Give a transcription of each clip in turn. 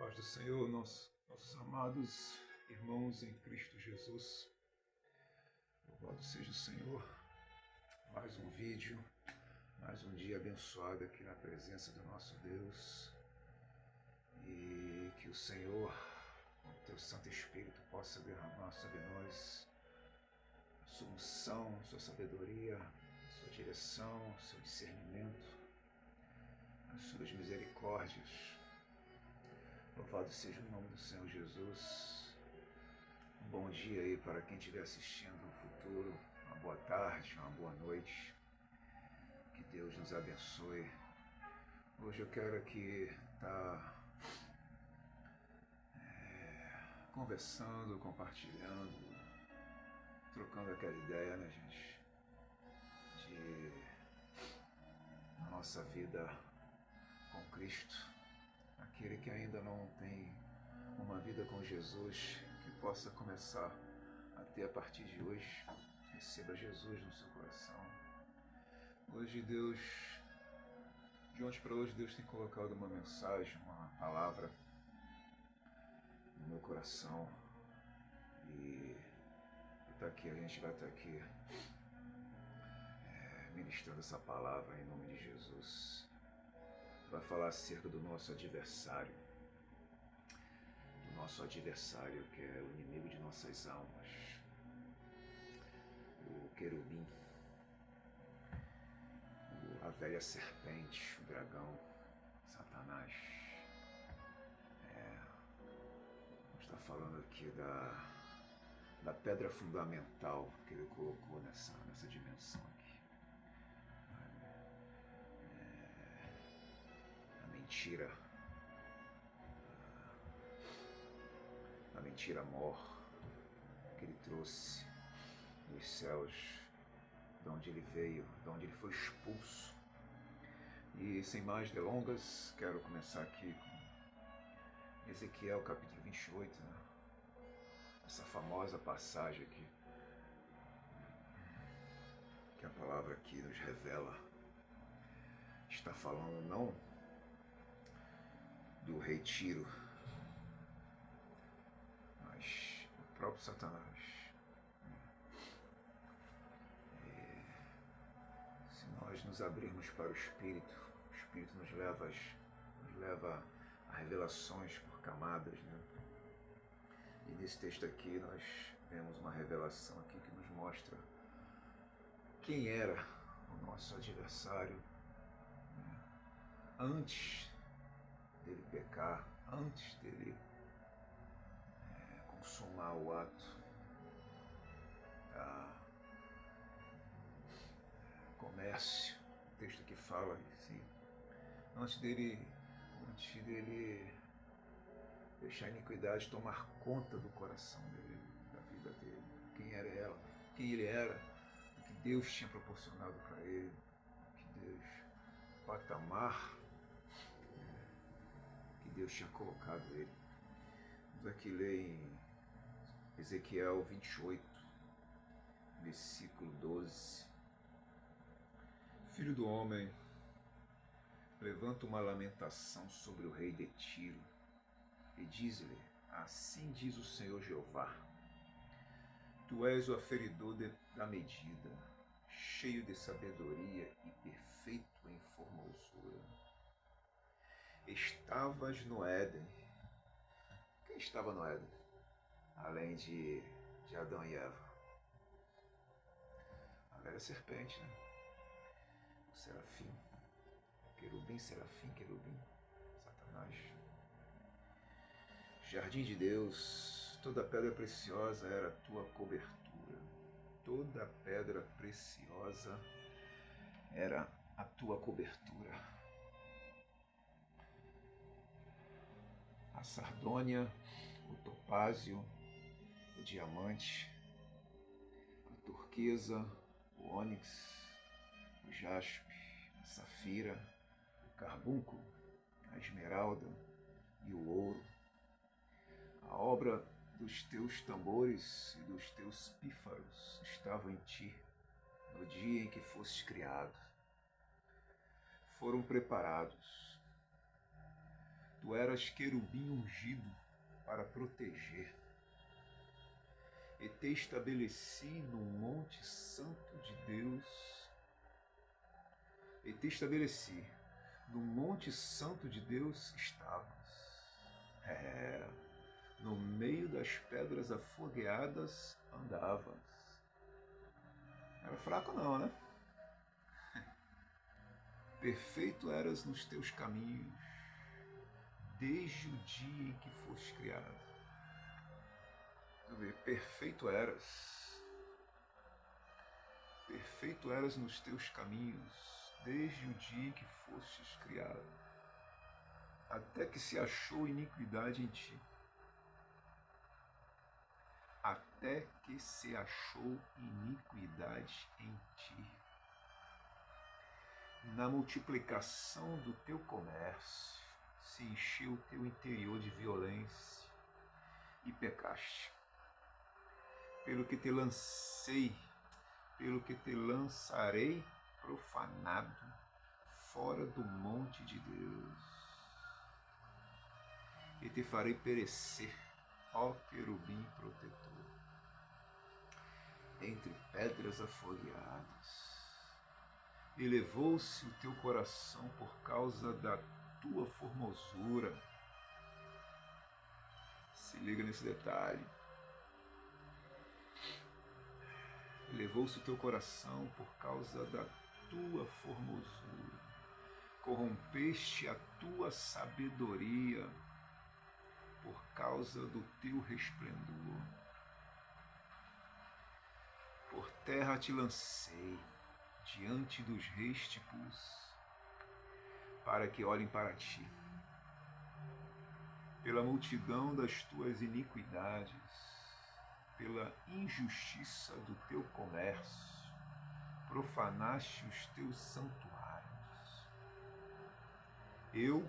Paz do Senhor, nossos amados irmãos em Cristo Jesus. Louvado seja o Senhor. Mais um vídeo, mais um dia abençoado aqui na presença do nosso Deus. E que o Senhor, com o teu Santo Espírito, possa derramar sobre nós a sua unção, a sua sabedoria, a sua direção, o seu discernimento, as suas misericórdias. Louvado seja o nome do Senhor Jesus. Um bom dia aí para quem estiver assistindo no futuro, uma boa tarde, uma boa noite. Que Deus nos abençoe. Hoje eu quero aqui estar conversando, compartilhando, trocando aquela ideia, né, gente? De nossa vida com Cristo. Aquele que ainda não tem uma vida com Jesus, que possa começar a ter a partir de hoje. Receba Jesus no seu coração. Hoje Deus, de ontem para hoje, Deus tem colocado uma mensagem, uma palavra no meu coração. E tá aqui, a gente vai estar aqui ministrando essa palavra em nome de Jesus. Vai falar acerca do nosso adversário. Do nosso adversário, que é o inimigo de nossas almas. O querubim. A velha serpente, o dragão, Satanás. Vamos estar falando aqui da pedra fundamental que ele colocou nessa dimensão aqui. A mentira mor que ele trouxe dos céus, de onde ele veio, de onde ele foi expulso. E sem mais delongas, quero começar aqui com Ezequiel capítulo 28, né? Essa famosa passagem aqui, que a palavra aqui nos revela. Está falando não do rei Tiro, mas o próprio Satanás. Se nós nos abrirmos para o Espírito nos leva a revelações por camadas, né? E nesse texto aqui nós vemos uma revelação aqui que nos mostra quem era o nosso adversário, né? Antes dele pecar, antes dele consumar o ato da comércio. O texto aqui fala assim, antes dele deixar a iniquidade tomar conta do coração dele, da vida dele, quem era ela, quem ele era, o que Deus tinha proporcionado para ele, o patamar que Deus tinha colocado ele. Vamos aqui ler em Ezequiel 28, versículo 12. Filho do homem, levanta uma lamentação sobre o rei de Tiro e diz-lhe, assim diz o Senhor Jeová, tu és o aferidor da medida, cheio de sabedoria e perfeito em formosura. Estavas no Éden. Quem estava no Éden? Além de Adão e Eva. A velha serpente, né? O serafim. Querubim, serafim, querubim. Satanás. Jardim de Deus, toda pedra preciosa era a tua cobertura. Toda pedra preciosa era a tua cobertura. A sardônia, o topázio, o diamante, a turquesa, o ônix, o jaspe, a safira, o carbúnculo, a esmeralda e o ouro. A obra dos teus tambores e dos teus pífaros estava em ti no dia em que fostes criado. Foram preparados. Tu Tu eras querubim ungido para proteger. E te estabeleci no monte santo de Deus. E te estabeleci. No monte santo de Deus estavas. No meio das pedras afogueadas andavas. Era fraco não, né? Perfeito eras nos teus caminhos, desde o dia em que fostes criado. Perfeito eras. Perfeito eras nos teus caminhos, desde o dia em que fostes criado, até que se achou iniquidade em ti. Até que se achou iniquidade em ti. Na multiplicação do teu comércio, se encheu o teu interior de violência e pecaste. Pelo que te lançarei profanado fora do monte de Deus. E te farei perecer, ó querubim protetor, entre pedras afogueadas. Elevou-se o teu coração por causa da tua formosura. Se liga nesse detalhe. Elevou-se o teu coração por causa da tua formosura. Corrompeste a tua sabedoria por causa do teu resplendor. Por terra te lancei diante dos reis te pus, para que olhem para ti. Pela multidão das tuas iniquidades, pela injustiça do teu comércio, profanaste os teus santuários. Eu,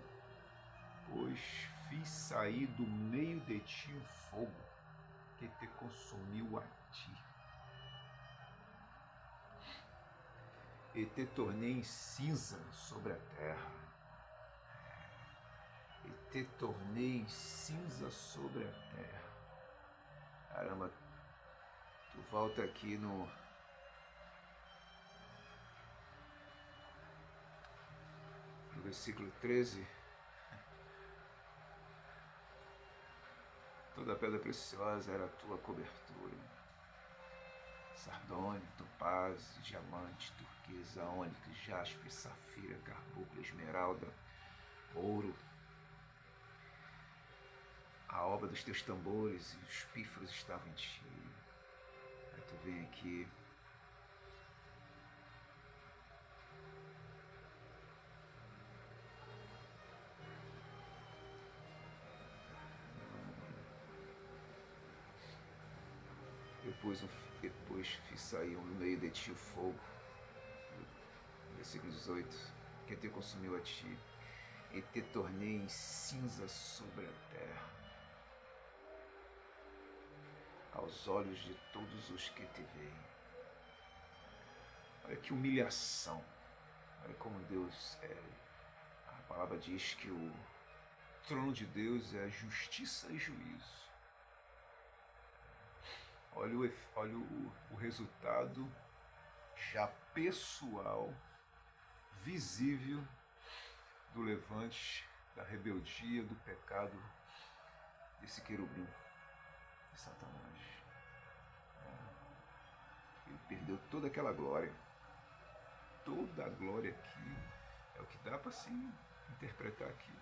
pois, fiz sair do meio de ti um fogo que te consumiu a ti. E te tornei em cinza sobre a terra. E te tornei em cinza sobre a terra. Caramba, tu volta aqui no versículo 13. Toda pedra preciosa era a tua cobertura. Sardônio, topázio, diamante, turquesa, ônix, jaspe, safira, carbúnculo, esmeralda, ouro. A obra dos teus tambores e os pífaros estavam em ti. Aí tu vem aqui. Depois fiz sair no meio de ti o fogo. Versículo 18. Que te consumiu a ti. E te tornei em cinza sobre a terra. Aos olhos de todos os que te veem. Olha que humilhação. Olha como Deus é. A palavra diz que o trono de Deus é justiça e juízo. Olha o resultado já pessoal, visível do levante, da rebeldia, do pecado desse querubim, de Satanás. Ele perdeu toda aquela glória. Toda a glória aqui é o que dá para se interpretar aqui.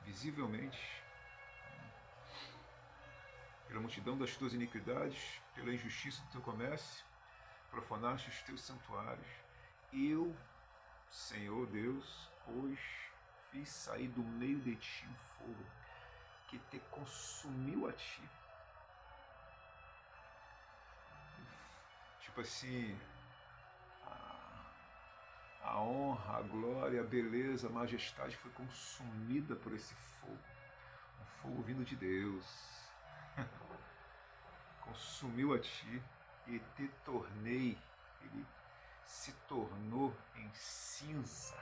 Visivelmente, pela multidão das tuas iniquidades, pela injustiça do teu comércio, profanaste os teus santuários. Eu, Senhor Deus, pois fiz sair do meio de ti um fogo que te consumiu a ti. Tipo assim, a honra, a glória, a beleza, a majestade foi consumida por esse fogo. Um fogo vindo de Deus. Consumiu a ti e te tornei, ele se tornou em cinza.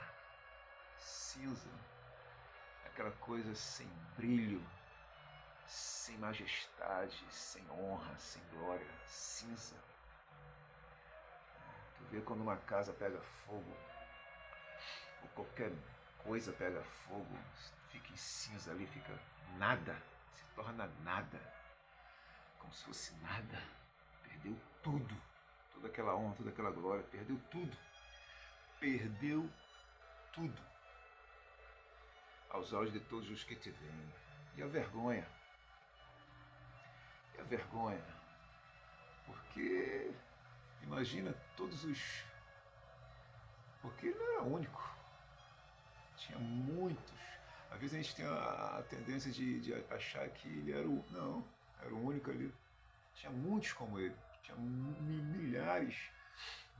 Cinza. aquela coisa sem brilho, sem majestade, sem honra, sem glória, cinza. Tu vê quando uma casa pega fogo, ou qualquer coisa pega fogo, fica em cinza ali, fica nada, se torna nada, como se fosse nada, perdeu tudo, toda aquela honra, toda aquela glória, perdeu tudo aos olhos de todos os que te veem. E a vergonha, porque imagina todos os... Porque ele não era único, tinha muitos. Às vezes a gente tem a tendência de achar que ele era o... Não, era o único ali. Tinha muitos como ele, tinha milhares,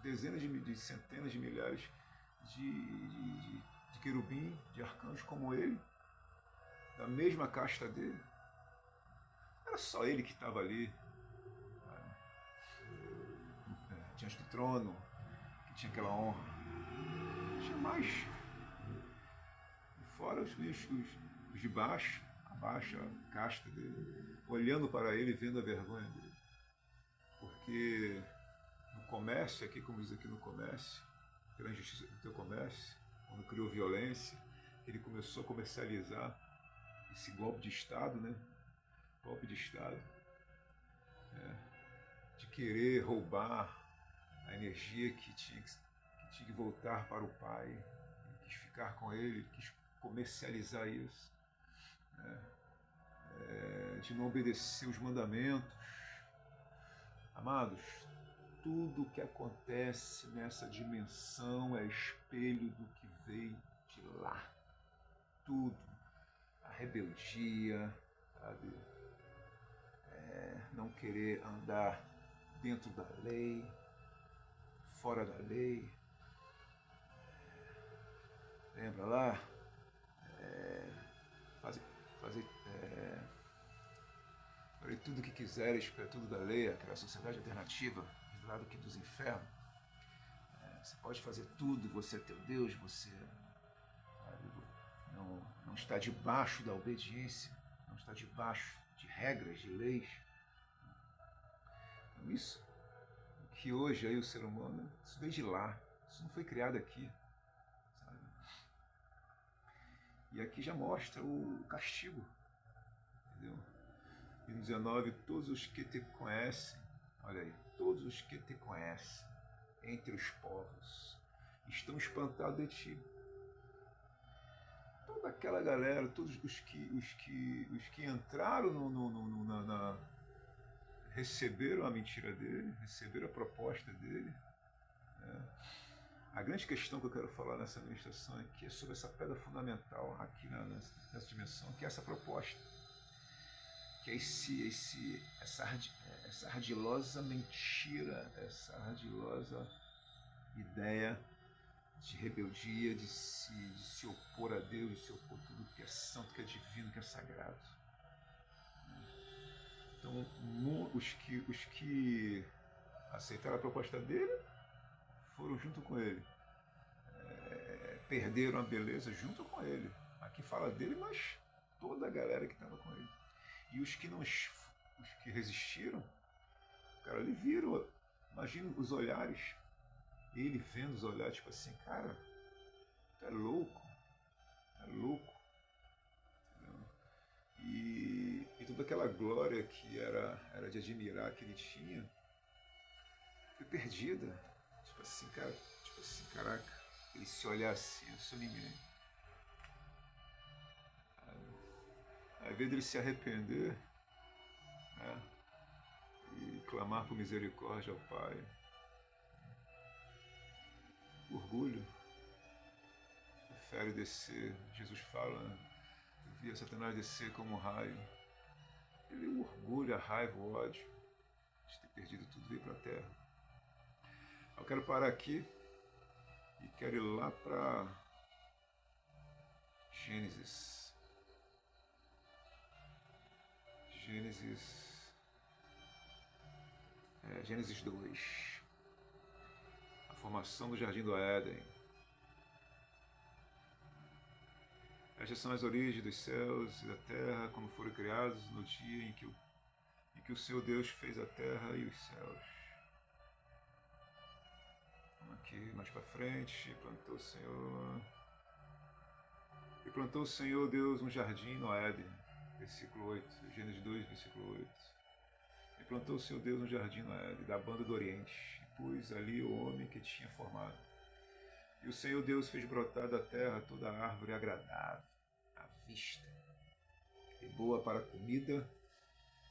dezenas de centenas de milhares de querubim, de arcanjos como ele, da mesma casta dele. Era só ele que estava ali, diante do trono, que tinha aquela honra. Não tinha mais. E fora os de baixo, abaixo, a casta dele, olhando para ele, vendo a vergonha dele. Porque no comércio, aqui como diz aqui no comércio, pela injustiça do teu comércio, quando criou violência, ele começou a comercializar esse golpe de Estado, né? Golpe de Estado, de querer roubar a energia que tinha que voltar para o Pai. Ele quis ficar com ele, ele quis comercializar isso, de não obedecer os mandamentos. Amados, tudo que acontece nessa dimensão é espelho do que veio de lá. Tudo. A rebeldia, sabe? Não querer andar dentro da lei, fora da lei. Lembra lá? Farei tudo o que quiseres, para tudo da lei, aquela sociedade alternativa, do lado aqui dos infernos. Você pode fazer tudo, você é teu Deus, você não está debaixo da obediência, não está debaixo de regras, de leis. Então isso que hoje aí o ser humano, isso veio de lá, isso não foi criado aqui, sabe? E aqui já mostra o castigo, entendeu? E no 19, todos os que te conhecem, olha aí, todos os que te conhecem entre os povos estão espantados de ti. Toda aquela galera, todos os que entraram receberam a mentira dele, receberam a proposta dele. A grande questão que eu quero falar nessa ministração aqui é sobre essa pedra fundamental aqui nessa dimensão, que é essa proposta, que é essa ardilosa mentira, essa ardilosa ideia de rebeldia, de se opor a Deus, de se opor a tudo que é santo, que é divino, que é sagrado. Então, os que aceitaram a proposta dele foram junto com ele, perderam a beleza junto com ele. Aqui fala dele, mas toda a galera que estava com ele. E os que resistiram, cara, ele viram, imagina os olhares, ele vendo os olhares, tipo assim, cara, tu é louco, e toda aquela glória que era de admirar que ele tinha, foi perdida, tipo assim, cara, caraca, ele se olhar assim, eu sou ninguém. Ao invés dele se arrepender, e clamar por misericórdia ao Pai, orgulho, prefere descer. Jesus fala, eu via Satanás descer como um raio. Ele, o orgulho, a raiva, o ódio de ter perdido tudo, veio para a terra. Eu quero parar aqui e quero ir lá para Gênesis. Gênesis 2. A formação do Jardim do Éden. Estas são as origens dos céus e da terra, como foram criados no dia em que o Senhor Deus fez a terra e os céus. Vamos aqui mais para frente. E plantou o Senhor Deus um jardim no Éden. Versículo 8. Gênesis 2, versículo 8. E plantou o Senhor Deus um jardim no Éden, da banda do Oriente, e pôs ali o homem que tinha formado. E o Senhor Deus fez brotar da terra toda a árvore agradável à vista, e boa para a comida,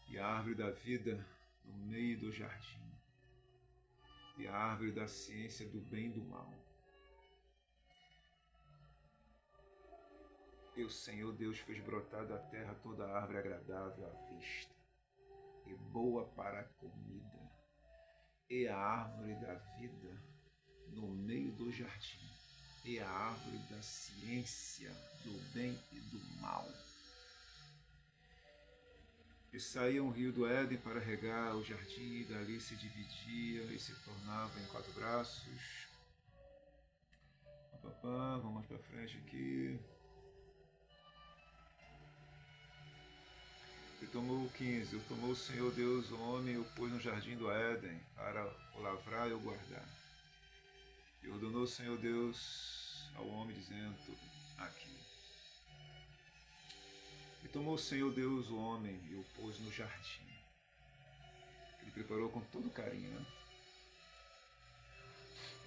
e a árvore da vida no meio do jardim, e a árvore da ciência do bem e do mal. E o Senhor Deus fez brotar da terra toda a árvore agradável à vista, e boa para a comida, e a árvore da vida no meio do jardim, e a árvore da ciência do bem e do mal. E saía um rio do Éden para regar o jardim, e dali se dividia e se tornava em 4 braços. Vamos mais para frente aqui. E tomou 15. O tomou o Senhor Deus o homem e o pôs no jardim do Éden para o lavrar e o guardar. E ordenou o Senhor Deus ao homem, dizendo: aqui. E tomou o Senhor Deus o homem e o pôs no jardim. Ele preparou com todo carinho, né?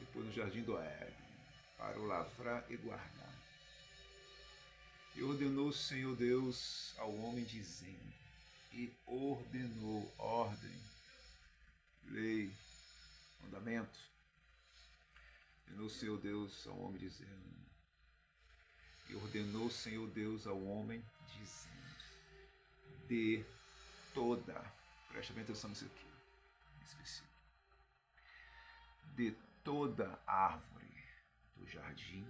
E pôs no jardim do Éden para o lavrar e guardar. E ordenou o Senhor Deus ao homem, dizendo, e ordenou, ordem, lei, mandamento. Ordenou o Senhor Deus ao homem, dizendo, e ordenou o Senhor Deus ao homem, dizendo, de toda, presta bem atenção nisso aqui, nesse versículo, de toda árvore do jardim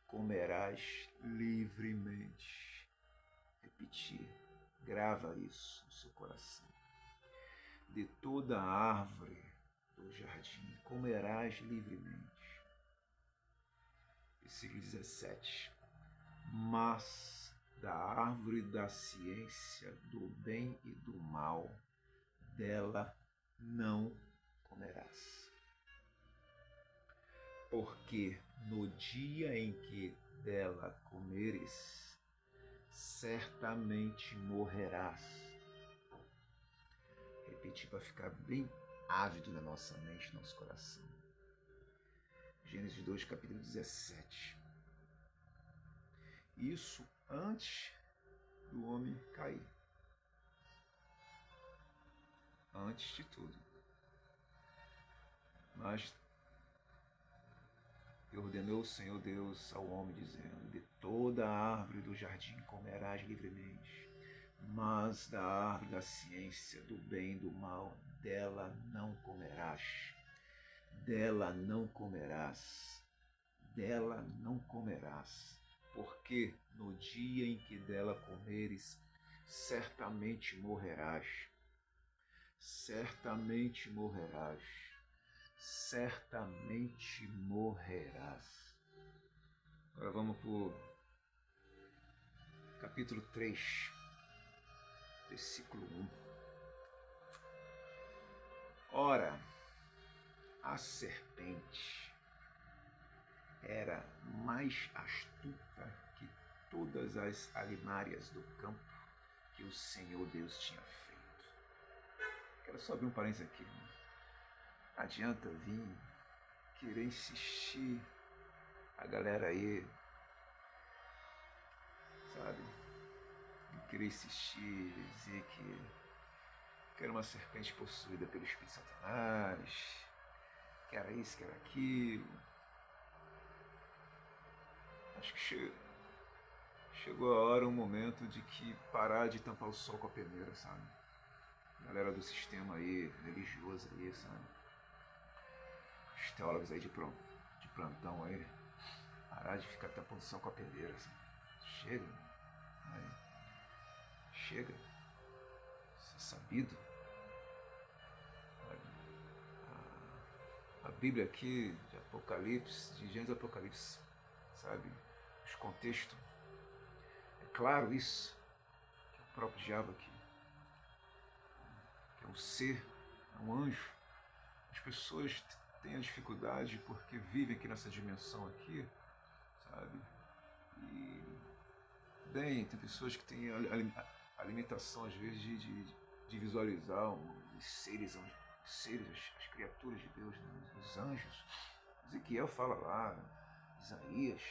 comerás livremente. Repetir, grava isso no seu coração. De toda árvore do jardim comerás livremente. Versículo 17. Mas da árvore da ciência do bem e do mal, dela não comerás. Porque no dia em que dela comeres, certamente morrerás. Repetir para ficar bem ávido na nossa mente, no nosso coração. Gênesis 2, capítulo 17. Isso antes do homem cair. Antes de tudo. Mas e ordenou o Senhor Deus ao homem, dizendo, de toda a árvore do jardim comerás livremente, mas da árvore da ciência do bem e do mal, dela não comerás. Dela não comerás. Dela não comerás. Porque no dia em que dela comeres, certamente morrerás. Certamente morrerás. Certamente morrerás. Agora vamos para o capítulo 3, versículo 1. Ora, a serpente era mais astuta que todas as alimárias do campo que o Senhor Deus tinha feito. Quero só abrir um parênteses aqui. Adianta vir querer insistir a galera aí, sabe? Querer insistir, dizer que era uma serpente possuída pelo Espírito Satanás, que era isso, que era aquilo. Acho que chegou a hora, um momento de que parar de tampar o sol com a peneira, sabe? Galera do sistema aí, religioso aí, sabe? Os teólogos aí de plantão aí, parar de ficar tampando o sol com a peneira, sabe? Chega, aí. Chega, isso é sabido. A Bíblia aqui, de Apocalipse, de Gênesis Apocalipse, sabe? Os contextos, claro isso, que é o próprio diabo aqui, que é um ser, é um anjo. As pessoas têm a dificuldade porque vivem aqui nessa dimensão aqui, sabe? E, bem, tem pessoas que têm a limitação, às vezes, de visualizar os seres, as criaturas de Deus, né? Os anjos. Ezequiel fala lá, Isaías,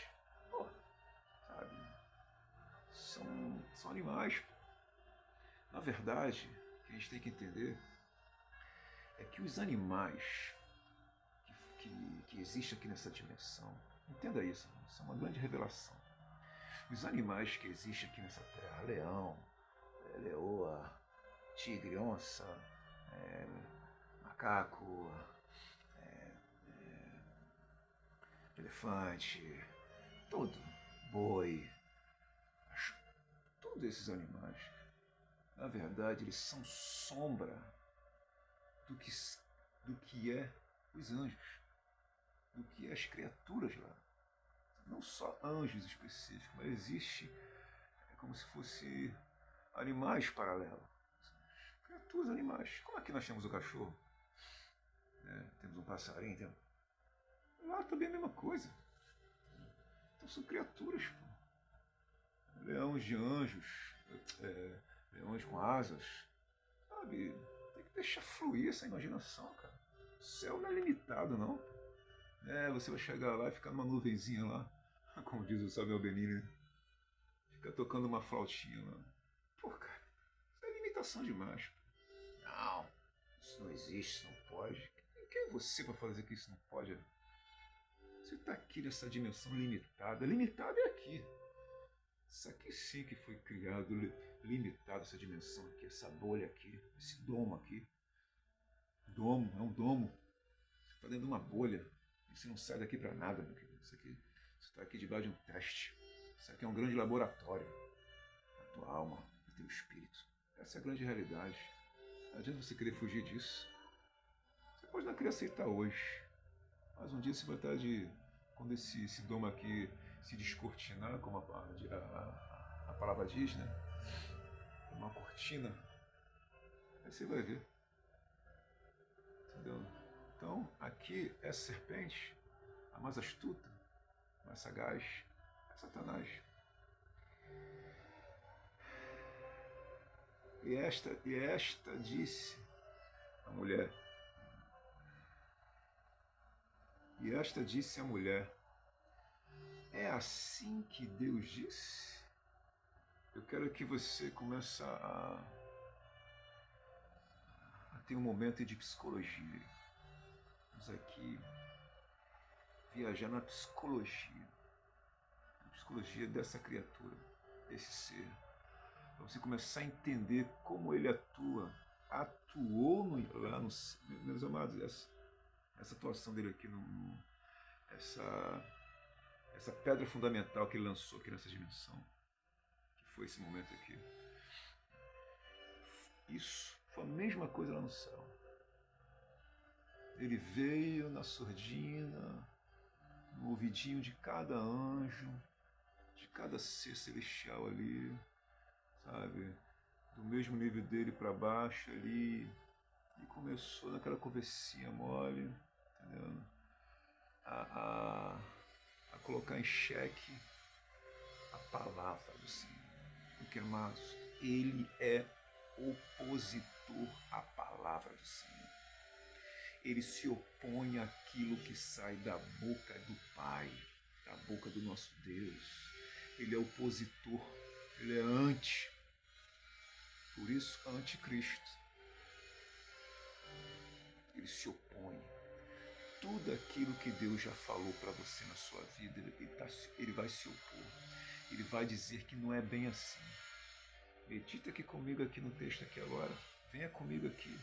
pô, sabe? São animais. Na verdade, o que a gente tem que entender é que os animais que existem aqui nessa dimensão, entenda isso é uma grande revelação. Os animais que existem aqui nessa terra, leão, leoa, tigre, onça, macaco, elefante, todo, boi, todos esses animais, na verdade, eles são sombra do que é os anjos, do que é as criaturas lá. Não só anjos específicos, mas existe como se fosse animais paralelos. Criaturas, animais. Como aqui nós temos o cachorro, temos um passarinho, lá também é a mesma coisa. Então são criaturas, pô. Leões de anjos, leões com asas, sabe? Tem que deixar fluir essa imaginação, cara. O céu não é limitado, não. Você vai chegar lá e ficar numa nuvenzinha lá, como diz o Samuel Benini, né? Fica tocando uma flautinha lá. Pô, cara, isso é limitação demais. Não, isso não existe, isso não pode. Quem é você para fazer que isso não pode? Você está aqui nessa dimensão limitada. Limitada é aqui. Isso aqui sim que foi criado, limitado, essa dimensão aqui, essa bolha aqui, esse domo aqui. Domo, é um domo. Você está dentro de uma bolha. E você não sai daqui para nada, meu querido. Isso aqui, você está aqui debaixo de um teste. Isso aqui é um grande laboratório. A tua alma, o teu espírito. Essa é a grande realidade. Não adianta você querer fugir disso. Você pode não querer aceitar hoje. Mas um dia você vai estar quando esse domo aqui se descortinar, como a palavra diz, né? Uma cortina. Aí você vai ver. Entendeu? Então, aqui essa serpente, a mais astuta, mais sagaz, é Satanás. E esta disse a mulher. E esta disse a mulher: é assim que Deus disse? Eu quero que você comece a ter um momento de psicologia. Vamos aqui viajar na psicologia dessa criatura, desse ser. Para você começar a entender como ele atuou lá no... Meus amados, essa atuação dele aqui, essa pedra fundamental que ele lançou aqui nessa dimensão, que foi esse momento aqui. Isso foi a mesma coisa lá no céu. Ele veio na surdina, no ouvidinho de cada anjo, de cada ser celestial ali, sabe? Do mesmo nível dele para baixo ali, e começou naquela conversinha mole, entendeu? A colocar em xeque a palavra do Senhor. Porque, amados, ele é opositor à palavra do Senhor. Ele se opõe àquilo que sai da boca do Pai, da boca do nosso Deus. Ele é opositor, ele é anti. Por isso, anticristo. Ele se opõe. Tudo aquilo que Deus já falou para você na sua vida, ele vai se opor. Ele vai dizer que não é bem assim. Medita aqui comigo aqui no texto aqui agora. Venha comigo aqui,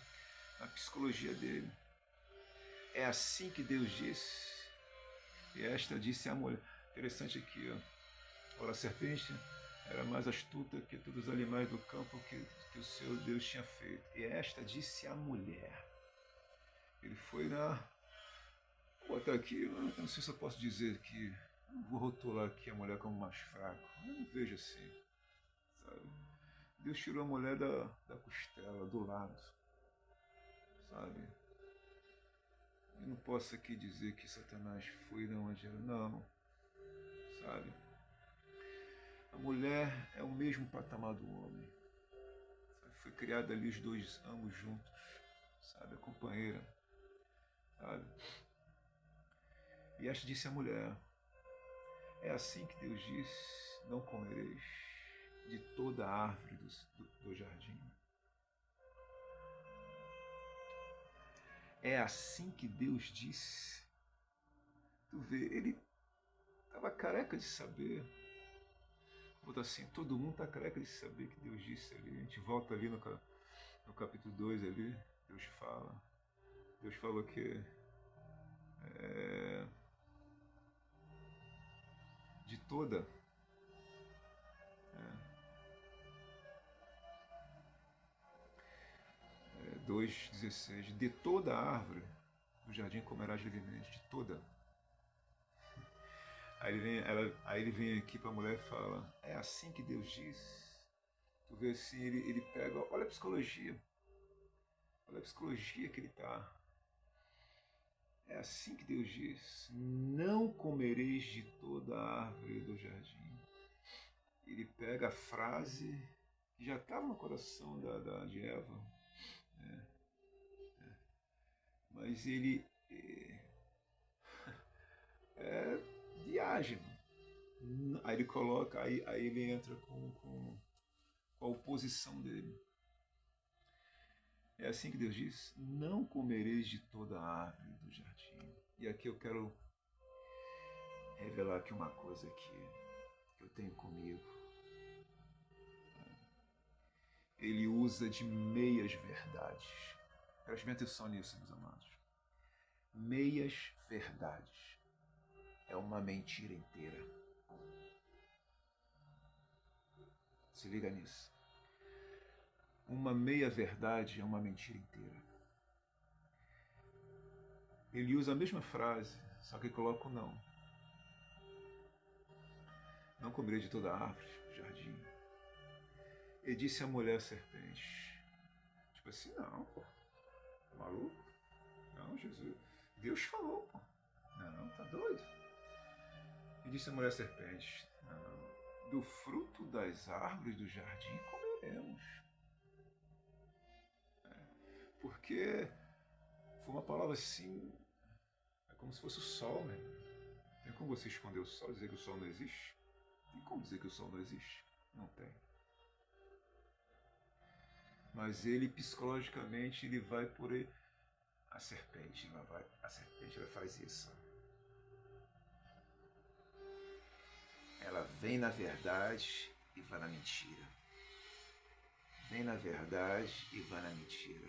na psicologia dele. É assim que Deus disse. E esta disse a mulher. Interessante aqui, ó. Ora, a serpente era mais astuta que todos os animais do campo que o seu Deus tinha feito. E esta disse a mulher. Ele foi na... Vou botar aqui, eu não sei se eu posso dizer que... Eu não vou rotular aqui a mulher como mais fraco. Eu não vejo assim. Deus tirou a mulher da costela, do lado, sabe? Eu não posso aqui dizer que Satanás foi de onde era, não, sabe? A mulher é o mesmo patamar do homem, sabe? Foi criada ali os dois, ambos juntos, sabe? A companheira, sabe? E esta disse a mulher: é assim que Deus disse, não comereis de toda a árvore do jardim. É assim que Deus disse. Tu vê, ele estava careca de saber. Botar assim, todo mundo está careca de saber que Deus disse ali. A gente volta ali no capítulo 2 ali, Deus fala. Deus falou que de toda 2,16, de toda a árvore do jardim comerás livremente, de toda. Aí ele vem aqui para a mulher e fala: é assim que Deus diz. Tu vê assim, ele pega, olha a psicologia que ele está. É assim que Deus diz: não comereis de toda a árvore do jardim. Ele pega a frase que já estava no coração de Eva, né? Mas ele viagem. Aí ele coloca, aí ele entra com a oposição dele. É assim que Deus diz: não comereis de toda a árvore do jardim. E aqui eu quero revelar aqui uma coisa que eu tenho comigo. Ele usa de meias verdades. Preste atenção nisso, meus amados. Meias verdades é uma mentira inteira. Se liga nisso. Uma meia verdade é uma mentira inteira. Ele usa a mesma frase, só que coloca o não. Não comerei de toda a árvore do jardim. E disse a mulher serpente. Tipo assim, não, pô. Tá maluco? Não, Jesus. Deus falou, pô. Não, tá doido? E disse a mulher serpente: não, do fruto das árvores do jardim comeremos. Porque foi uma palavra assim, é como se fosse o sol, né? Tem como você esconder o sol, dizer que o sol não existe? Tem como dizer que o sol não existe? Não tem. Mas ele, psicologicamente, ele vai por ele. A serpente ela faz isso. Ela vem na verdade e vai na mentira. Vem na verdade e vai na mentira.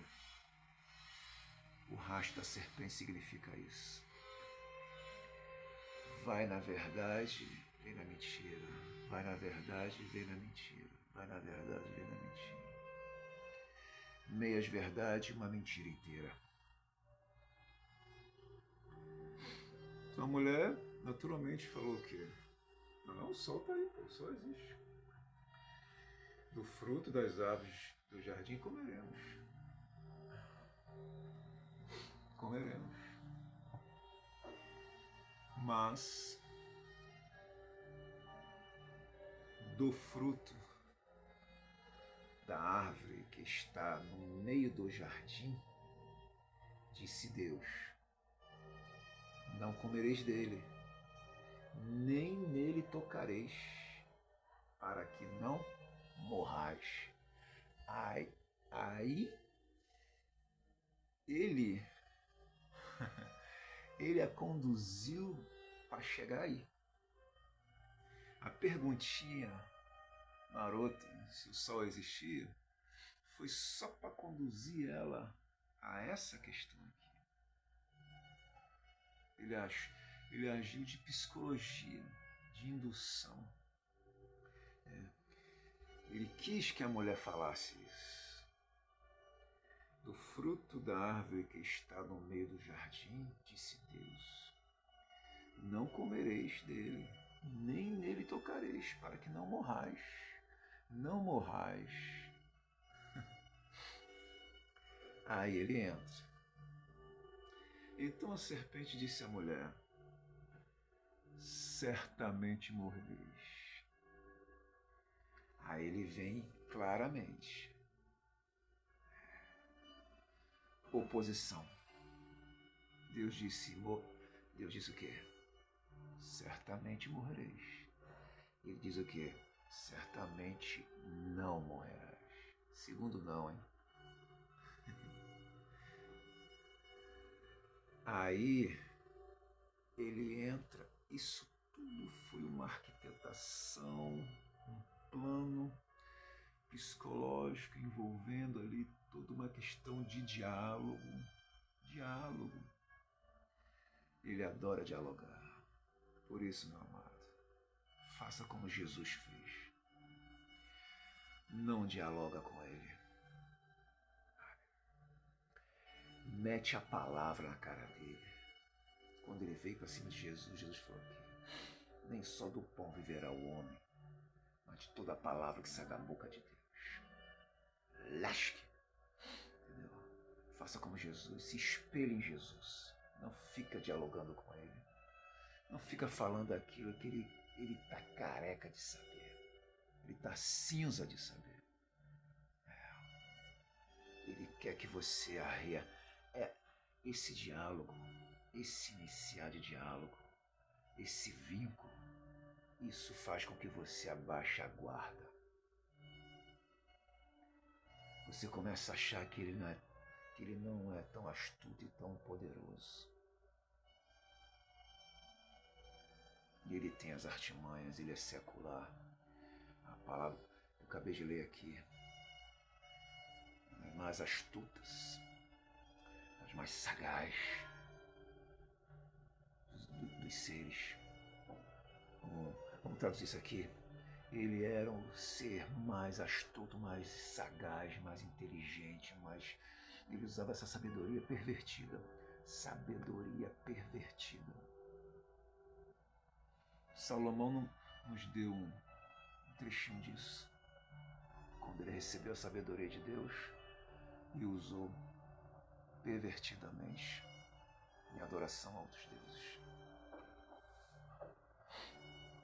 O rastro da serpente significa isso. Vai na verdade, vem na mentira. Vai na verdade, vem na mentira. Vai na verdade, vem na mentira. Meias verdade, uma mentira inteira. Então a mulher naturalmente falou o quê? Não, o sol tá aí, pô, o sol existe. Do fruto das árvores do jardim comeremos. Comeremos. Mas do fruto da árvore que está no meio do jardim, disse Deus: não comereis dele, nem nele tocareis, para que não morrais. Aí ele a conduziu para chegar aí. A perguntinha marota, se o sol existia, foi só para conduzir ela a essa questão aqui. Ele agiu de psicologia, de indução. Ele quis que a mulher falasse isso. Do fruto da árvore que está no meio do jardim, disse Deus: não comereis dele, nem nele tocareis, para que não morrais. Não morrais. Aí ele entra. Então a serpente disse à mulher: certamente morrereis. Aí ele vem claramente. Oposição. Deus disse o quê? Certamente morrereis. Ele diz o quê? Certamente não morrerás. Segundo não, hein? Aí ele entra. Isso tudo foi uma arquitetação, um plano psicológico envolvendo ali toda uma questão de diálogo. Diálogo. Ele adora dialogar. Por isso, meu amado, faça como Jesus fez. Não dialoga com ele. Mete a palavra na cara dele. Quando ele veio para cima de Jesus, Jesus falou aqui: nem só do pão viverá o homem, mas de toda a palavra que sai da boca de Deus. Lasque. Entendeu? Faça como Jesus, se espelhe em Jesus. Não fica dialogando com ele. Não fica falando aquilo que ele tá careca de saber. Ele tá cinza de saber. Ele quer que você arreia. Esse diálogo, esse iniciar de diálogo, esse vínculo, isso faz com que você abaixe a guarda. Você começa a achar que ele não é tão astuto e tão poderoso. E ele tem as artimanhas, ele é secular. A palavra que eu acabei de ler aqui, as mais astutas, as mais sagazes dos seres. Vamos traduzir isso aqui. Ele era o ser mais astuto, mais sagaz, mais inteligente, mas ele usava essa sabedoria pervertida. Sabedoria pervertida. Salomão nos deu um trechinho disso. Quando ele recebeu a sabedoria de Deus e usou pervertidamente em adoração a outros deuses.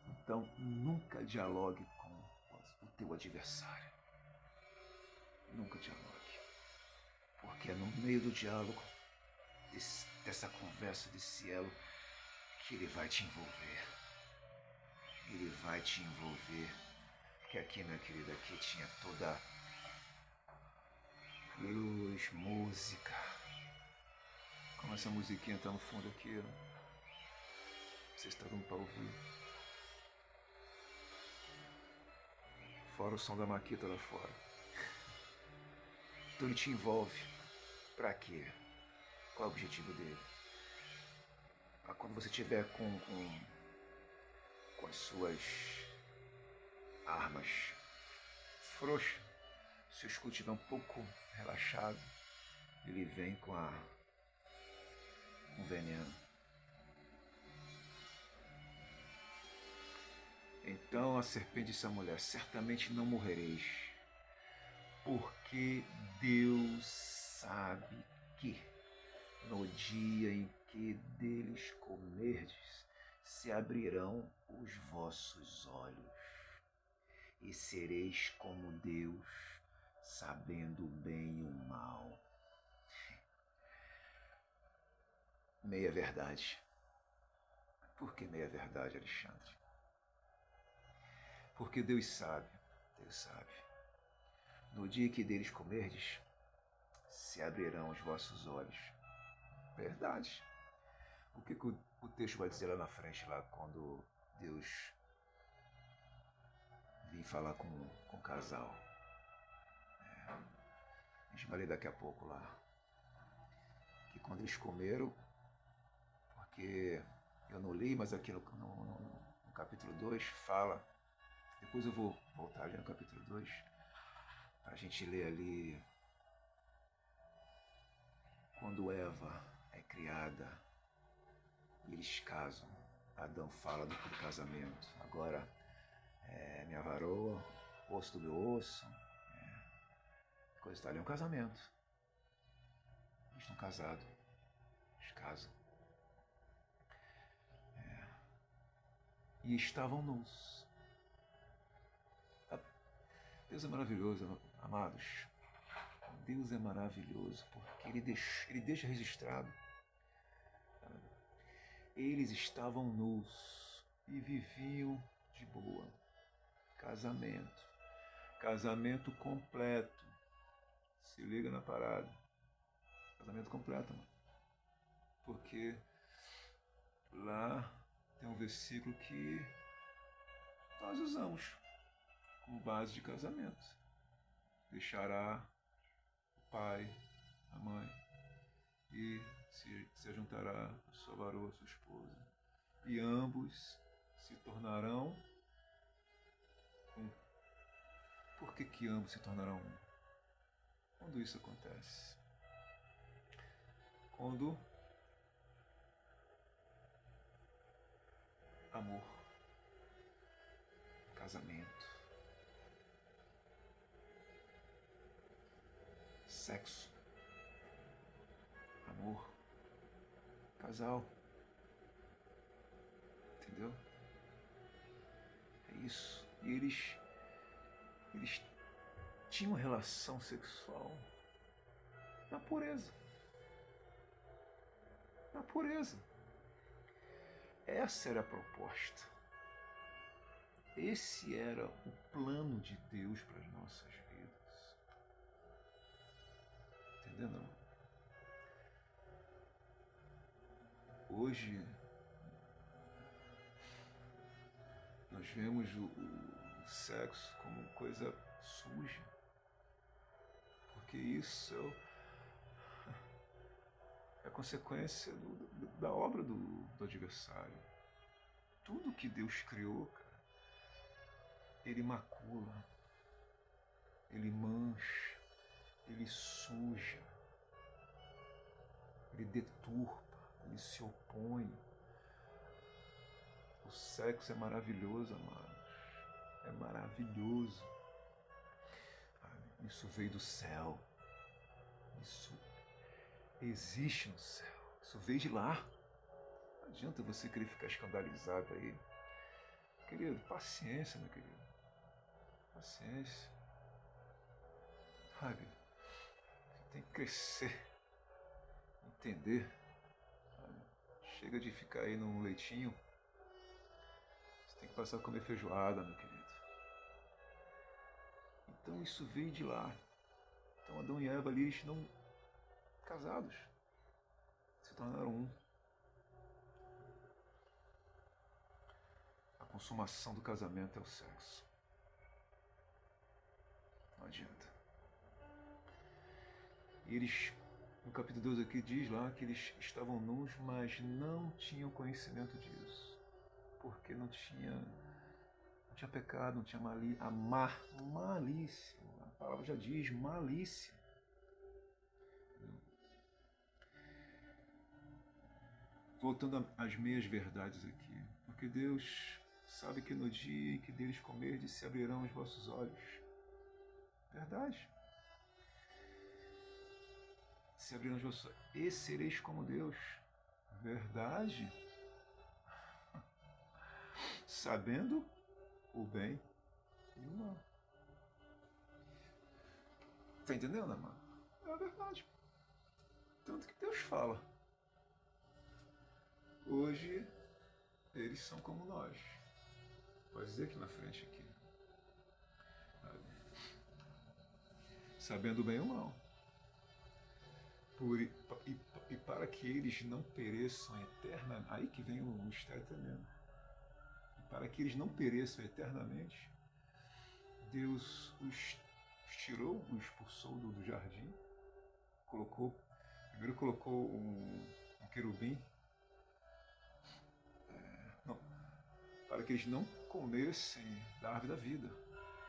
Então, nunca dialogue com o teu adversário. Nunca dialogue. Porque é no meio do diálogo, dessa conversa, desse elo, que ele vai te envolver. Ele vai te envolver. Porque aqui, minha querida, aqui tinha toda luz, música. Como essa musiquinha tá no fundo aqui, ó. Você está dando para ouvir. Fora o som da maquita lá fora. Então ele te envolve. Pra quê? Qual é o objetivo dele? Pra quando você tiver com as suas armas frouxas, se o escudo estiver um pouco relaxado, ele vem com veneno. Então a serpente disse à mulher: certamente não morrereis, porque Deus sabe que no dia em que deles comerdes, se abrirão os vossos olhos, e sereis como Deus, sabendo o bem e o mal. Meia verdade. Por que meia verdade, Alexandre? Porque Deus sabe. No dia que deles comerdes, se abrirão os vossos olhos. Verdade. O que o texto vai dizer lá na frente, lá quando Deus vir falar com o casal? A gente vai ler daqui a pouco lá. Que quando eles comeram, porque eu não li, mas aqui no capítulo 2 fala. Depois eu vou voltar ali no capítulo 2 para a gente ler ali quando Eva é criada e eles casam. Adão fala do casamento. Agora minha varoa, osso do meu osso. Coisa está ali, é um casamento. Eles estão casados. Eles casam. E estavam nus. Deus é maravilhoso, amados. Deus é maravilhoso, porque Ele deixa registrado. Eles estavam nus e viviam de boa. Casamento. Casamento completo. Se liga na parada. Casamento completo, mano. Porque lá tem um versículo que nós usamos como base de casamento. Deixará o pai, a mãe, e se juntará a sua varoa, a sua esposa. E ambos se tornarão um. Por que ambos se tornarão um? Quando isso acontece? Quando amor, casamento, sexo, amor, casal, entendeu? É isso. E eles tinham relação sexual na pureza. Na pureza. Essa era a proposta. Esse era o plano de Deus para as nossas vidas. Entendendo? Hoje nós vemos o sexo como coisa suja. Porque isso é consequência da obra do adversário. Tudo que Deus criou, cara, Ele macula, Ele mancha, Ele suja, Ele deturpa, Ele se opõe. O sexo é maravilhoso, amados. É maravilhoso. Isso veio do céu. Isso existe no céu. Isso veio de lá. Não adianta você querer ficar escandalizado aí. Querido, paciência, meu querido. Paciência. Sabe? Você tem que crescer. Entender. Sabe? Chega de ficar aí num leitinho. Você tem que passar a comer feijoada, meu querido. Então isso veio de lá. Então Adão e Eva ali, eles não casados. Se tornaram um. A consumação do casamento é o sexo. Não adianta. E eles, no capítulo 2 aqui, diz lá que eles estavam nus, mas não tinham conhecimento disso. Porque não tinha pecado, não tinha malícia. A palavra já diz malícia. Voltando às meias verdades aqui. Porque Deus sabe que no dia em que deles comerdes se abrirão os vossos olhos. Verdade. Se abrirão os vossos olhos. E sereis como Deus. Verdade. Sabendo o bem e o mal. Tá entendendo, amado? É a verdade. Tanto que Deus fala. Hoje, eles são como nós. Pode dizer aqui na frente. Aqui. Sabendo o bem e o mal. E para que eles não pereçam eternamente. Aí que vem o mistério tremendo. E para que eles não pereçam eternamente, Deus os tirou, os expulsou do jardim. Primeiro colocou um querubim. Para que eles não comessem da árvore da vida.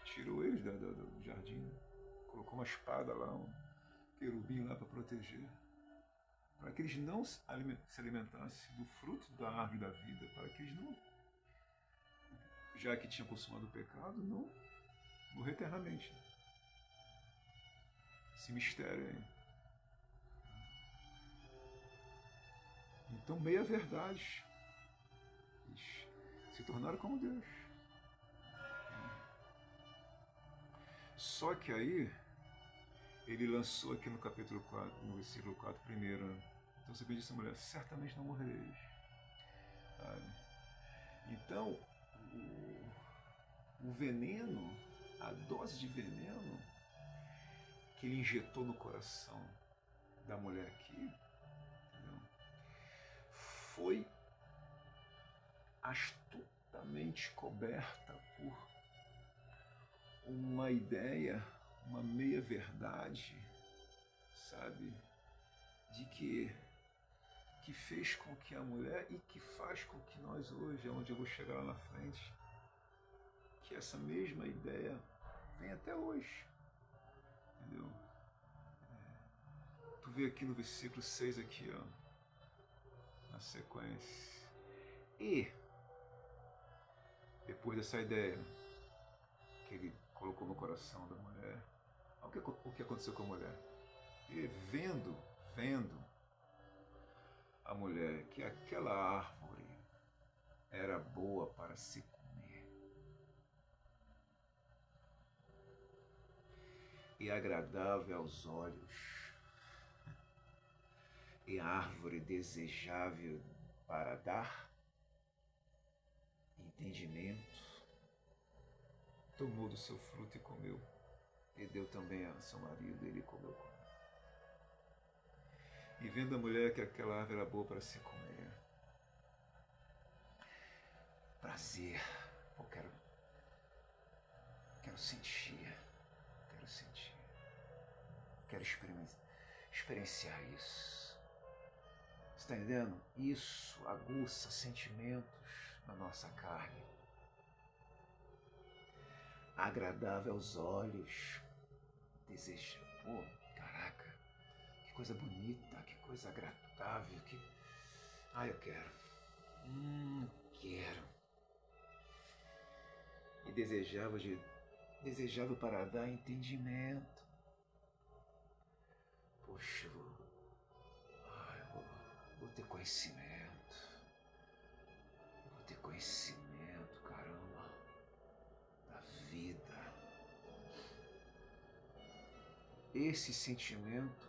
Tirou eles do jardim. Colocou uma espada lá, um querubim lá para proteger. Para que eles não se alimentassem do fruto da árvore da vida. Para que eles não, já que tinham consumado o pecado, não morrer eternamente. Esse mistério aí. Então, meia-verdades se tornaram como Deus. Só que aí, ele lançou aqui no capítulo 4, no versículo 4 primeiro, então você disse a mulher, certamente não morrereis. Sabe? Então, o veneno, a dose de veneno que ele injetou no coração da mulher aqui, entendeu? Foi astutamente coberta por uma ideia, uma meia-verdade, sabe, de que fez com que a mulher, e que faz com que nós hoje, onde eu vou chegar lá na frente, que essa mesma ideia vem até hoje, entendeu? Tu vê aqui no versículo 6 aqui, ó, na sequência. E depois dessa ideia que ele colocou no coração da mulher, o que aconteceu com a mulher? E vendo a mulher que aquela árvore era boa para se comer e agradável aos olhos, e árvore desejável para dar entendimento, tomou do seu fruto e comeu, e deu também a seu marido, e ele comeu com ele. E vendo a mulher que aquela árvore era boa para se comer, prazer, eu quero sentir, quero experienciar isso. Você está entendendo? Isso aguça sentimentos na nossa carne, agradável aos olhos, deseja, pô, caraca, que coisa bonita, que coisa agradável, que... eu quero. Quero. E desejava para dar entendimento. Poxa, eu vou ter conhecimento. Vou ter conhecimento, caramba, da vida. Esse sentimento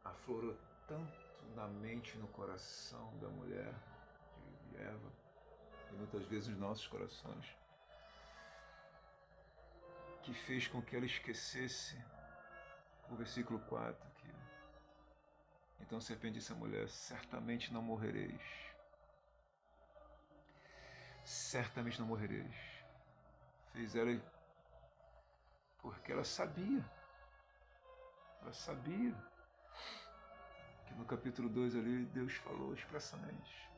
aflorou tanto na mente e no coração da mulher de Eva, e muitas vezes nos nossos corações, que fez com que ela esquecesse o versículo 4 aqui. Então a serpente disse à mulher, certamente não morrereis. Certamente não morrereis. Fez ela porque ela sabia. Ela sabia que no capítulo 2 ali Deus falou expressamente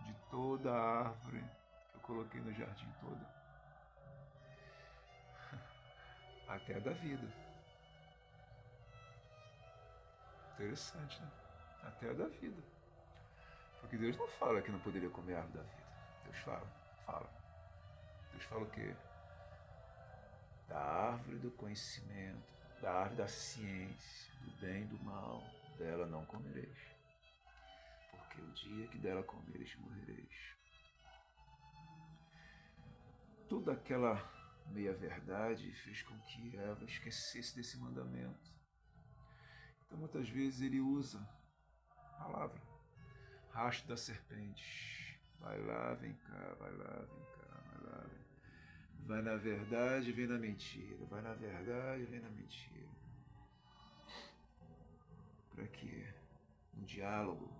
de toda a árvore que eu coloquei no jardim todo, até a da vida. Interessante, né? Até a da vida. Porque Deus não fala que não poderia comer a árvore da vida. Deus fala. Deus fala o quê? Da árvore do conhecimento, da árvore da ciência, do bem e do mal, dela não comereis. Porque o dia que dela comereis, morrereis. Toda aquela meia-verdade fez com que Eva esquecesse desse mandamento. Então muitas vezes ele usa a palavra, rastro da serpente. Vai lá, vem cá, vai lá, vem cá, vai lá, vem. Vai na verdade, vem na mentira. Vai na verdade, vem na mentira. Para quê? Um diálogo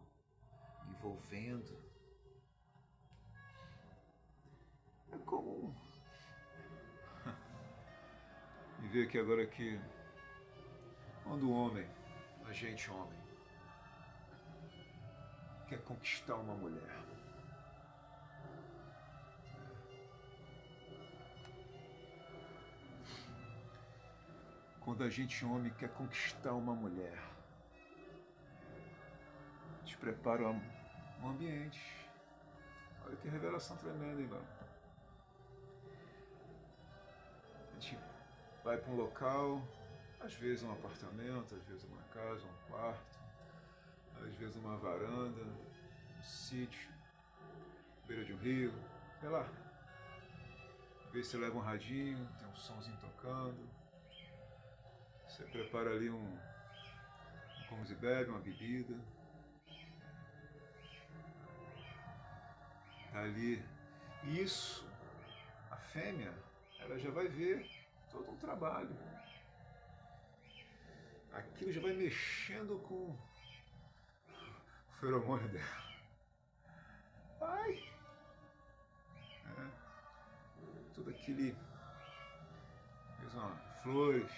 envolvendo. É comum. E ver aqui agora que quando o homem, a gente homem, quer conquistar uma mulher, quando a gente homem quer conquistar uma mulher, a gente prepara um ambiente. Olha que revelação tremenda, hein, mano? A gente vai para um local, às vezes um apartamento, às vezes uma casa, um quarto, às vezes numa varanda, num sítio, beira de um rio, sei lá. Às vezes você leva um radinho, tem um somzinho tocando, você prepara ali como se bebe, uma bebida. Tá ali. Isso, a fêmea, ela já vai ver todo um trabalho. Aquilo já vai mexendo com o feromônio dela. Ai! Tudo aquele. Flores,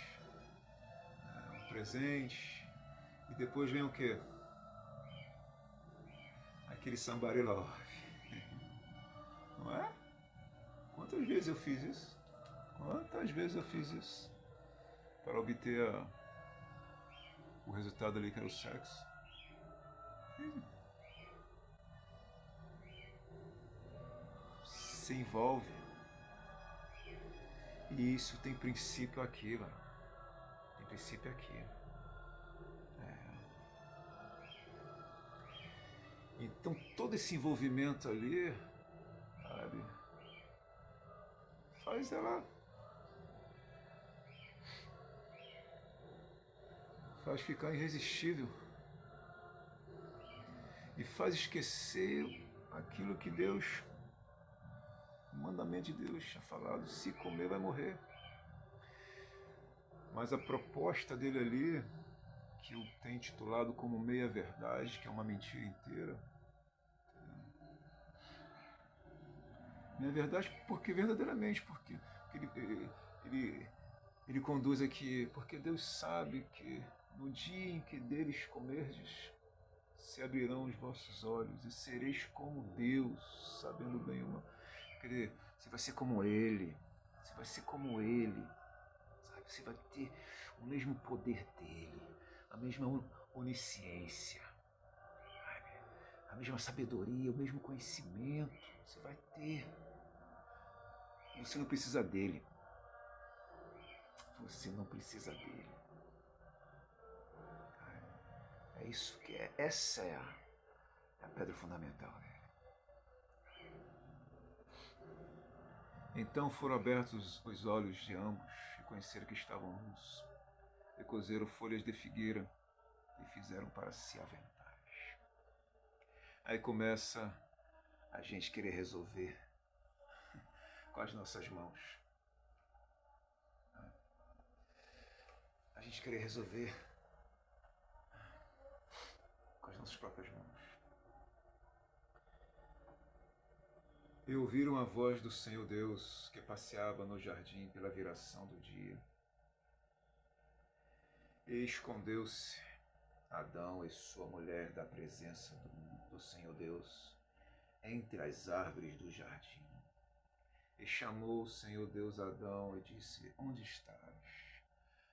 um presente. E depois vem o quê? Aquele somebody love. Não é? Quantas vezes eu fiz isso? Quantas vezes eu fiz isso? Para obter o resultado ali que era o sexo. Se envolve. E isso tem princípio aqui, mano. Tem princípio aqui. Então todo esse envolvimento ali, sabe, faz ela. Faz ficar irresistível. E faz esquecer aquilo que Deus, o mandamento de Deus tinha falado: se comer vai morrer. Mas a proposta dele ali, que eu tenho intitulado como meia-verdade, que é uma mentira inteira. Meia-verdade porque verdadeiramente, porque ele conduz aqui, porque Deus sabe que no dia em que deles comerdes, se abrirão os vossos olhos e sereis como Deus, sabendo bem uma. Quer dizer, você vai ser como Ele, você vai ser como Ele, sabe? Você vai ter o mesmo poder dele, a mesma onisciência, a mesma sabedoria, o mesmo conhecimento, você vai ter. Você não precisa dele. Você não precisa dele. É isso que é. Essa é a pedra fundamental dele. Então foram abertos os olhos de ambos e conheceram que estavam nus. E cozeram folhas de figueira e fizeram para si aventais. Aí começa a gente querer resolver com as nossas mãos. A gente querer resolver com as nossas próprias mãos. E ouviram a voz do Senhor Deus que passeava no jardim pela viração do dia. E escondeu-se Adão e sua mulher da presença do Senhor Deus entre as árvores do jardim. E chamou o Senhor Deus Adão e disse: onde estás?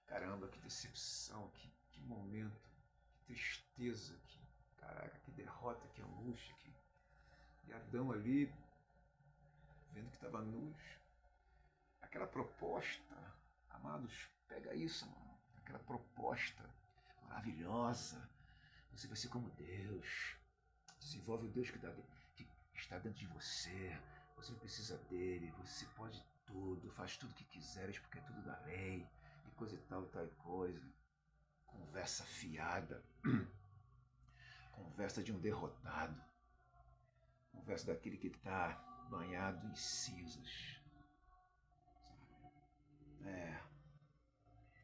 Caramba, que decepção, que momento, que tristeza, que derrota, que angústia. E Adão ali, vendo que estava nu, aquela proposta, amados, pega isso, mano, aquela proposta maravilhosa, você vai ser como Deus, desenvolve o Deus que está dentro de você, você não precisa dele, você pode tudo, faz tudo o que quiseres, porque é tudo da lei, e coisa e tal coisa, conversa fiada, conversa de um derrotado, conversa daquele que está banhado em cinzas,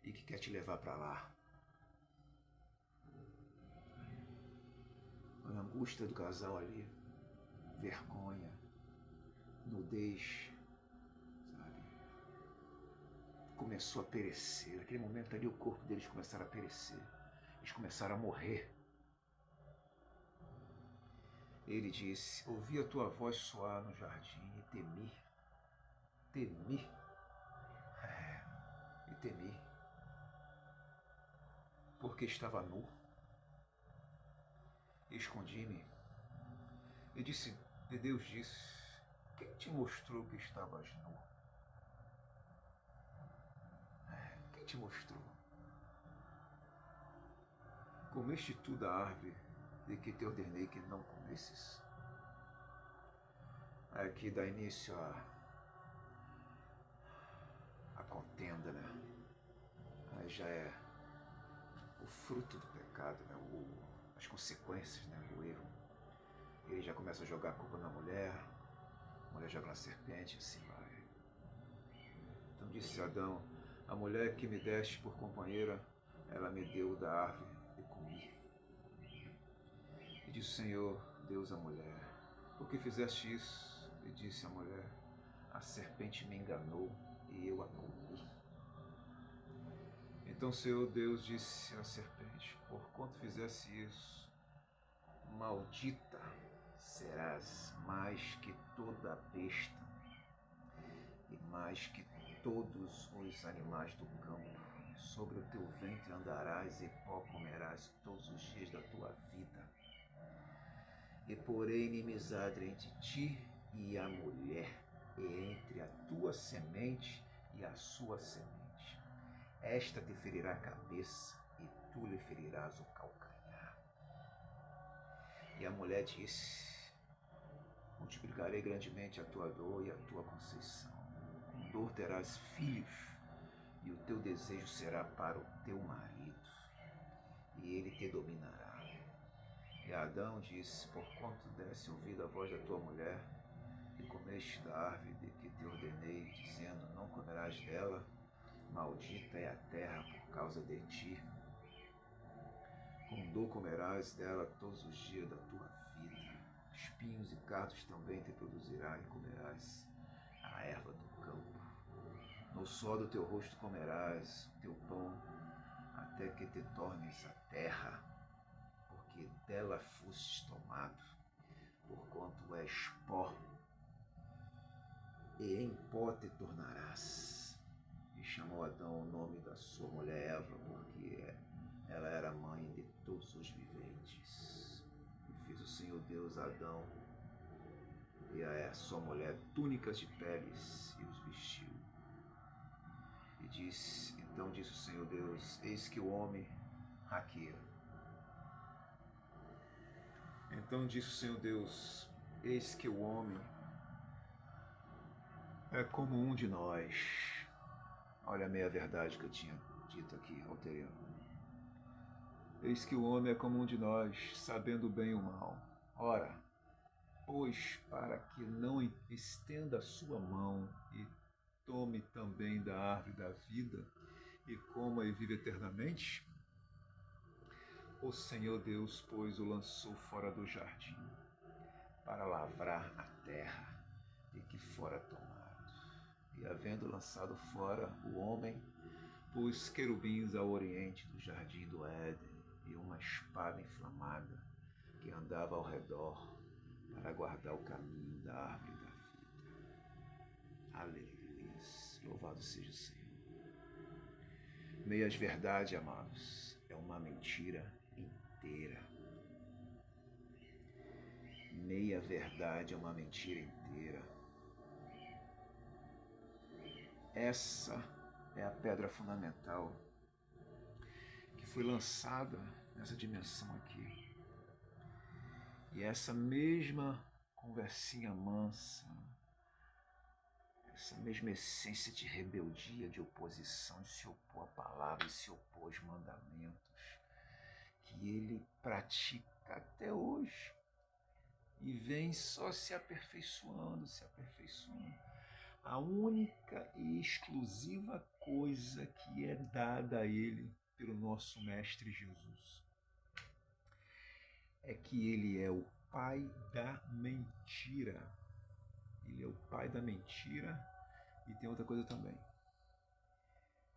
e que quer te levar para lá. A angústia do casal ali, vergonha, nudez, sabe? Começou a perecer. Naquele momento ali o corpo deles começaram a perecer. Eles começaram a morrer. Ele disse: ouvi a tua voz soar no jardim e temi. Temi. E temi. Porque estava nu. Escondi-me. E Deus disse: quem te mostrou que estavas nu? Quem te mostrou? Comeste tu da árvore de que te ordenei que não comesses. Aqui dá início a contenda, né? Aí já é o fruto do pecado, né? As consequências, né? O erro. Ele já começa a jogar a culpa na mulher, a mulher joga na serpente, assim vai. Então disse Adão: a mulher que me deste por companheira, ela me deu da árvore e comi. E disse o Senhor Deus à mulher: por que fizeste isso? E disse a mulher: a serpente me enganou e eu a comi. Então o Senhor Deus disse à serpente: porquanto fizeste isso, maldita serás mais que toda besta e mais que todos os animais do campo. Sobre o teu ventre andarás e pó comerás todos os dias da tua vida. E porém inimizade entre ti e a mulher, e entre a tua semente e a sua semente. Esta te ferirá a cabeça, e tu lhe ferirás o calcanhar. E a mulher disse: multiplicarei grandemente a tua dor e a tua conceição. Com dor terás filhos, e o teu desejo será para o teu marido, e ele te dominará. E Adão disse: porquanto desse ouvido à voz da tua mulher, e comeste da árvore de que te ordenei, dizendo: não comerás dela, maldita é a terra por causa de ti. Com dor comerás dela todos os dias da tua vida. Espinhos e cardos também te produzirá, e comerás a erva do campo. No suor do teu rosto comerás o teu pão, até que te tornes a terra, porque dela fostes tomado, porquanto és pó, e em pó te tornarás. E chamou Adão o nome da sua mulher Eva, porque ela era mãe de todos os viventes. E fez o Senhor Deus a Adão e a sua mulher túnicas de peles e os vestiu. E então disse o Senhor Deus: eis que o homem hackeia. Então disse o Senhor Deus: eis que o homem é como um de nós. Olha a meia verdade que eu tinha dito aqui, alterei. Eis que o homem é como um de nós, sabendo o bem e o mal. Ora, pois para que não estenda a sua mão e tome também da árvore da vida e coma e vive eternamente, o Senhor Deus, pois, o lançou fora do jardim para lavrar a terra de que fora tomado. E havendo lançado fora o homem, pôs querubins ao oriente do jardim do Éden e uma espada inflamada que andava ao redor para guardar o caminho da árvore da vida. Aleluia! Louvado seja o Senhor. Meias verdade, amados, é uma mentira inteira. Meia verdade é uma mentira inteira. Essa é a pedra fundamental que foi lançada nessa dimensão aqui. E essa mesma conversinha mansa, essa mesma essência de rebeldia, de oposição, de se opor à palavra, de se opor aos mandamentos, que ele pratica até hoje e vem só se aperfeiçoando, se aperfeiçoando. A única e exclusiva coisa que é dada a ele pelo nosso Mestre Jesus é que ele é o pai da mentira. Ele é o pai da mentira e tem outra coisa também.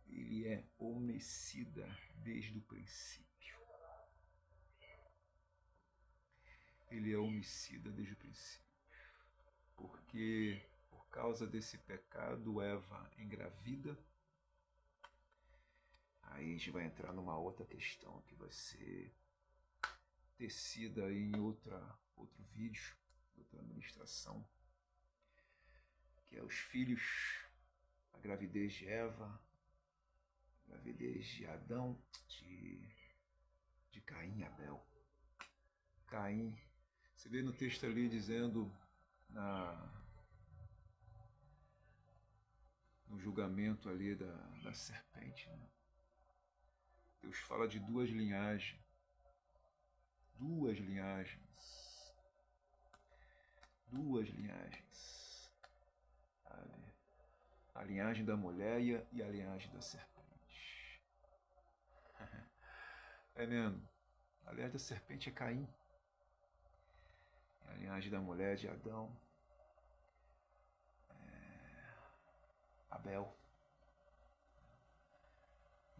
Ele é homicida desde o princípio. Ele é homicida desde o princípio. Porque por causa desse pecado, Eva engravida. Aí a gente vai entrar numa outra questão que vai ser tecida em outro vídeo, outra ministração, que é os filhos, a gravidez de Eva, a gravidez de Adão, de Caim e Abel. Caim. Você vê no texto ali dizendo, no julgamento ali da serpente, né? Deus fala de duas linhagens. Duas linhagens. Sabe? A linhagem da mulher e a linhagem da serpente. É mesmo. A linhagem da serpente é Caim. E a linhagem da mulher é de Adão. Abel.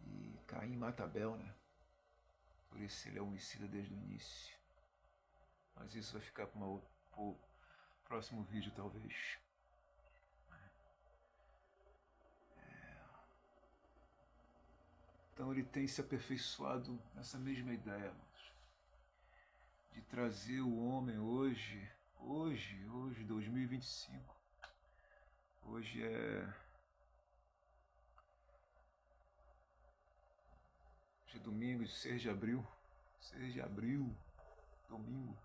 E Caim mata Abel, né? Por isso ele é homicida desde o início. Mas isso vai ficar para o próximo vídeo, talvez. Então ele tem se aperfeiçoado nessa mesma ideia, de trazer o homem hoje, 2025. Hoje é domingo, 6 de abril, domingo.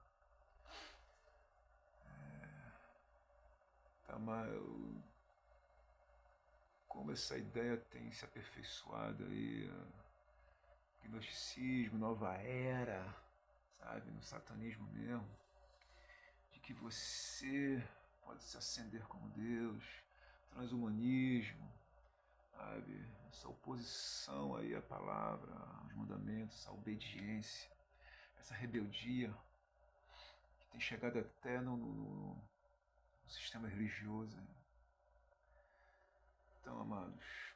Como essa ideia tem se aperfeiçoado aí, gnosticismo, nova era, sabe, no satanismo mesmo, de que você pode se acender como Deus, transhumanismo, sabe, essa oposição aí à palavra, aos mandamentos, essa obediência, essa rebeldia que tem chegado até no sistema religioso. Então, amados,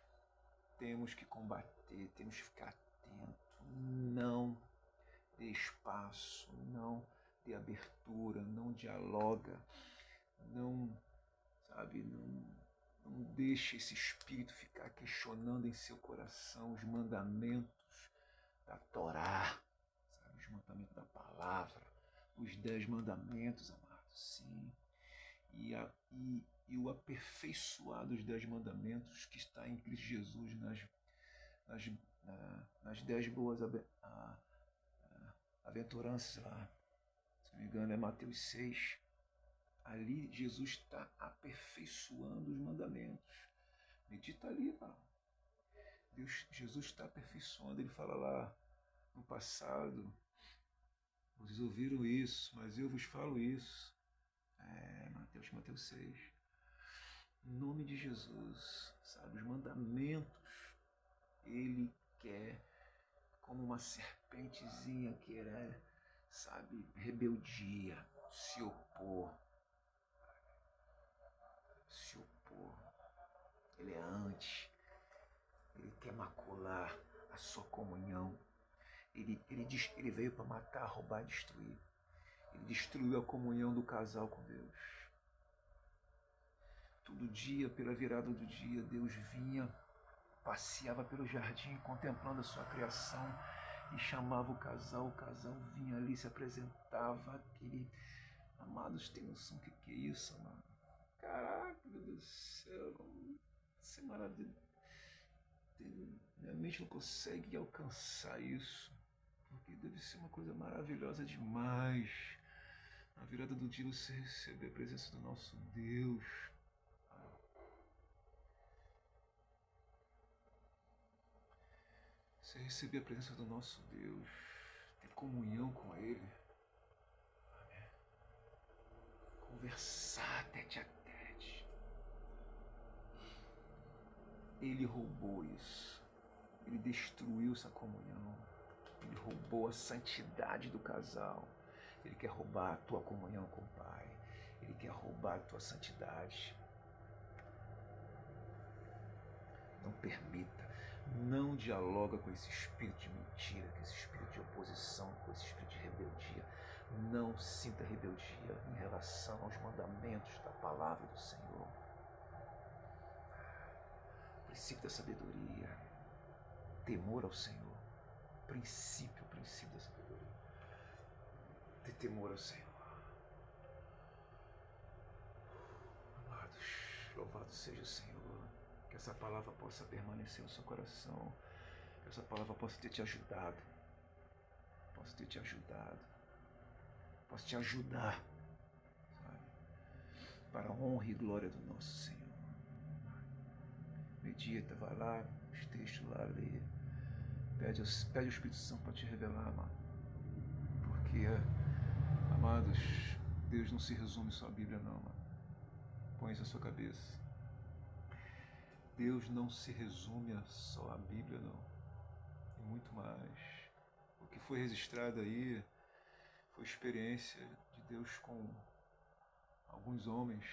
temos que combater, temos que ficar atento, não dê espaço, não dê abertura, não dialoga, não deixe esse espírito ficar questionando em seu coração os mandamentos da Torá, sabe, os mandamentos da palavra, os 10 mandamentos, amados, sim. E o aperfeiçoar dos 10 mandamentos que está em Cristo Jesus nas 10 boas aventuranças lá. Se não me engano é Mateus 6. Ali Jesus está aperfeiçoando os mandamentos. Medita ali, cara. Jesus está aperfeiçoando. Ele fala lá no passado, vocês ouviram isso, mas eu vos falo isso. Mateus 6. Em nome de Jesus, sabe, os mandamentos, ele quer, como uma serpentezinha querer, sabe, rebeldia, se opor. Ele é ele quer macular a sua comunhão. Ele veio para matar, roubar e destruir. Ele destruiu a comunhão do casal com Deus. Todo dia, pela virada do dia, Deus vinha, passeava pelo jardim, contemplando a sua criação e chamava o casal vinha ali, se apresentava. Amados, tem noção do que é isso, mano? Caraca, meu Deus do céu, isso é maravilhoso. Minha mente não consegue alcançar isso, porque deve ser uma coisa maravilhosa demais. Na virada do dia você receber a presença do nosso Deus. Você receber a presença do nosso Deus, ter comunhão com Ele, conversar tete a tete. Ele roubou isso, ele destruiu essa comunhão, ele roubou a santidade do casal. Ele quer roubar a tua comunhão com o Pai, ele quer roubar a tua santidade. Não permita, não dialoga com esse espírito de mentira, com esse espírito de oposição, com esse espírito de rebeldia. Não sinta rebeldia em relação aos mandamentos da palavra do Senhor. Princípio da sabedoria, temor ao Senhor, princípio da sabedoria, ter temor ao Senhor. Amados, louvado seja o Senhor. Que essa palavra possa permanecer no seu coração. Que essa palavra possa ter te ajudado. possa te ajudar, sabe? Para a honra e glória do nosso Senhor. Medita, vai lá, os textos lá, lê. Pede ao Espírito Santo para te revelar, amado. Porque, amados, Deus não se resume só à Bíblia, não, amado. Põe isso na sua cabeça. Deus não se resume só à Bíblia, não. E muito mais. O que foi registrado aí foi experiência de Deus com alguns homens,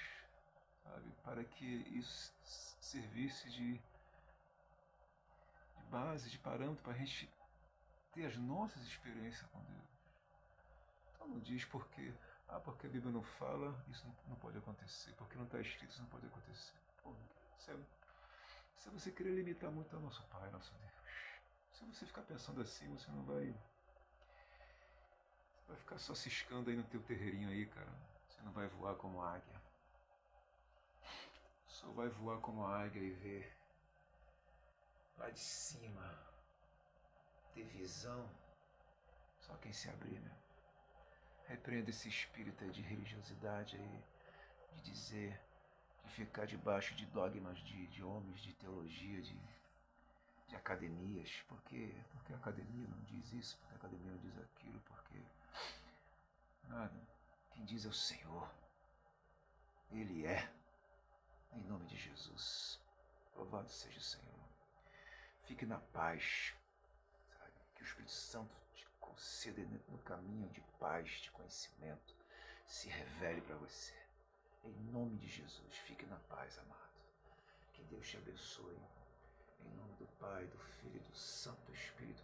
sabe? Para que isso servisse de base, de parâmetro para a gente ter as nossas experiências com Deus. Então não diz porque a Bíblia não fala, isso não pode acontecer. Porque não está escrito, isso não pode acontecer. Pô, se você querer limitar muito ao nosso Pai, nosso Deus, se você ficar pensando assim, você vai ficar só ciscando aí no teu terreirinho aí, cara. Você não vai voar como águia. Só vai voar como águia e ver lá de cima, ter visão, só quem se abrir, né? Repreenda esse espírito aí de religiosidade aí, de dizer, de ficar debaixo de dogmas de homens, de teologia, de academias. Porque a academia não diz isso, porque a academia não diz aquilo, porque nada. Quem diz é o Senhor. Ele é. Em nome de Jesus. Louvado seja o Senhor. Fique na paz, sabe? Que o Espírito Santo te conceda no caminho de paz, de conhecimento, se revele para você. Em nome de Jesus, fique na paz, amado. Que Deus te abençoe. Em nome do Pai, do Filho e do Santo Espírito